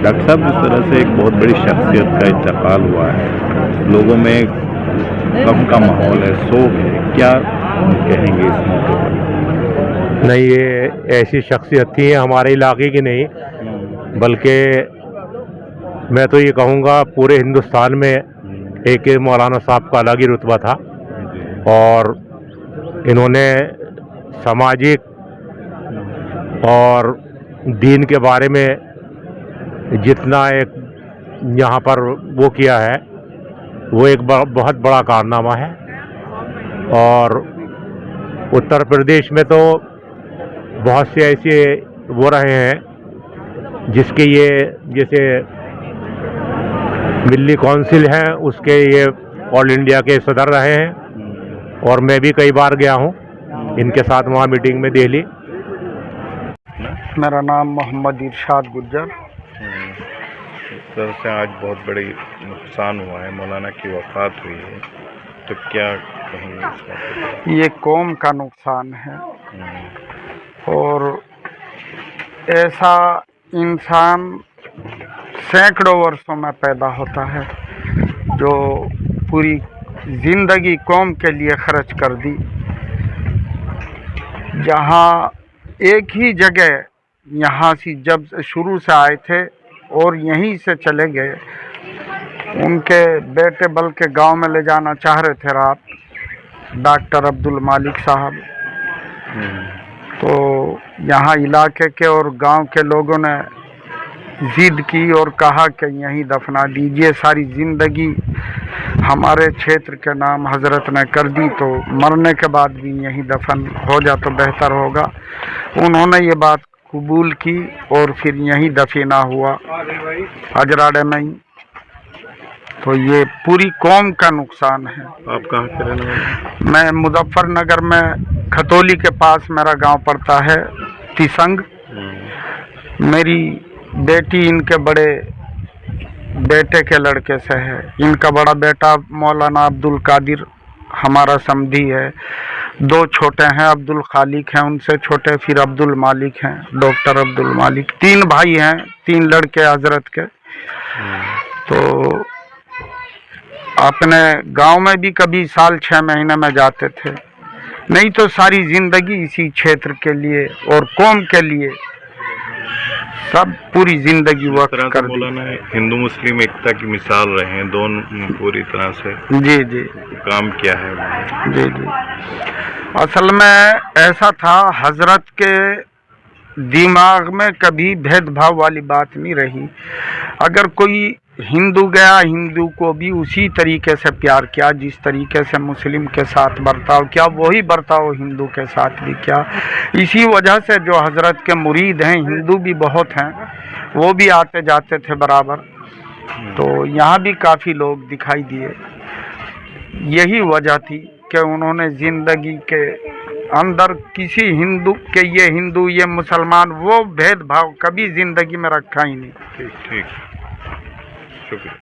Doctor साहब, जिस तरह से एक बहुत बड़ी शख्सियत का इंतकाल हुआ है, लोगों में गम का माहौल है, शोक है, क्या कहेंगे इस मौके पर? नहीं, ये ऐसी शख्सियत थी हमारे इलाके की नहीं, बल्कि मैं तो ये कहूँगा पूरे हिंदुस्तान में एक मौलाना साहब का अलग ही रुतबा था। और इन्होंने सामाजिक और दीन के बारे में जितना एक यहाँ पर वो किया है, वो एक बहुत बड़ा कारनामा है। और उत्तर प्रदेश में तो बहुत से ऐसे वो रहे हैं जिसके ये जैसे दिल्ली काउंसिल है, उसके ये ऑल इंडिया के सदर रहे हैं, और मैं भी कई बार गया हूँ इनके साथ वहाँ मीटिंग में दिल्ली। मेरा नाम मोहम्मद इरशाद गुज्जर। इस तरह से आज बहुत बड़ी नुकसान हुआ है, मौलाना की वफ़ात हुई है, तो क्या कहेंगे इस बात पर? ये कौम का नुकसान है, और ऐसा इंसान सैकड़ों वर्षों में पैदा होता है जो पूरी ज़िंदगी कौम के लिए खर्च कर दी। जहाँ एक ही जगह यहाँ से जब शुरू से आए थे और यहीं से चले गए, उनके बेटे बल्कि गांव में ले जाना चाह रहे थे रात, डॉक्टर अब्दुल मालिक साहब। तो यहाँ इलाके के और गांव के लोगों ने जिद की और कहा कि यहीं दफना दीजिए, सारी ज़िंदगी हमारे क्षेत्र के नाम हजरत ने कर दी, तो मरने के बाद भी यहीं दफन हो जा तो बेहतर होगा। उन्होंने ये बात कबूल की और फिर यहीं दफीना हुआ अजराड़े में ही। तो ये पूरी कौम का नुकसान है। आप कहाँ के रहने वाले? मैं मुजफ्फरनगर में खतौली के पास मेरा गांव पड़ता है, तिसंग। मेरी बेटी इनके बड़े बेटे के लड़के से है। इनका बड़ा बेटा मौलाना अब्दुल कादिर हमारा समधी है। दो छोटे हैं, अब्दुल खालिक हैं उनसे छोटे, फिर अब्दुल मालिक हैं, डॉक्टर अब्दुल मालिक। 3 भाई हैं, 3 लड़के हजरत के। तो अपने गांव में भी कभी साल 6 महीने में जाते थे, नहीं तो सारी ज़िंदगी इसी क्षेत्र के लिए और कौम के लिए सब पूरी ज़िंदगी वक्त कर दी। हिंदू मुस्लिम एकता की मिसाल रहे हैं, दोनों पूरी तरह से जी काम किया है। जी। असल में ऐसा था, हजरत के दिमाग में कभी भेदभाव वाली बात नहीं रही। अगर कोई हिंदू गया, हिंदू को भी उसी तरीके से प्यार किया जिस तरीके से मुस्लिम के साथ बर्ताव किया, वही बर्ताव हिंदू के साथ भी किया। इसी वजह से जो हजरत के मुरीद हैं, हिंदू भी बहुत हैं, वो भी आते जाते थे बराबर। तो यहाँ भी काफ़ी लोग दिखाई दिए। यही वजह थी कि उन्होंने ज़िंदगी के अंदर किसी हिंदू के ये हिंदू ये मुसलमान वो भेदभाव कभी ज़िंदगी में रखा ही नहीं। ठीक, शुक्रिया।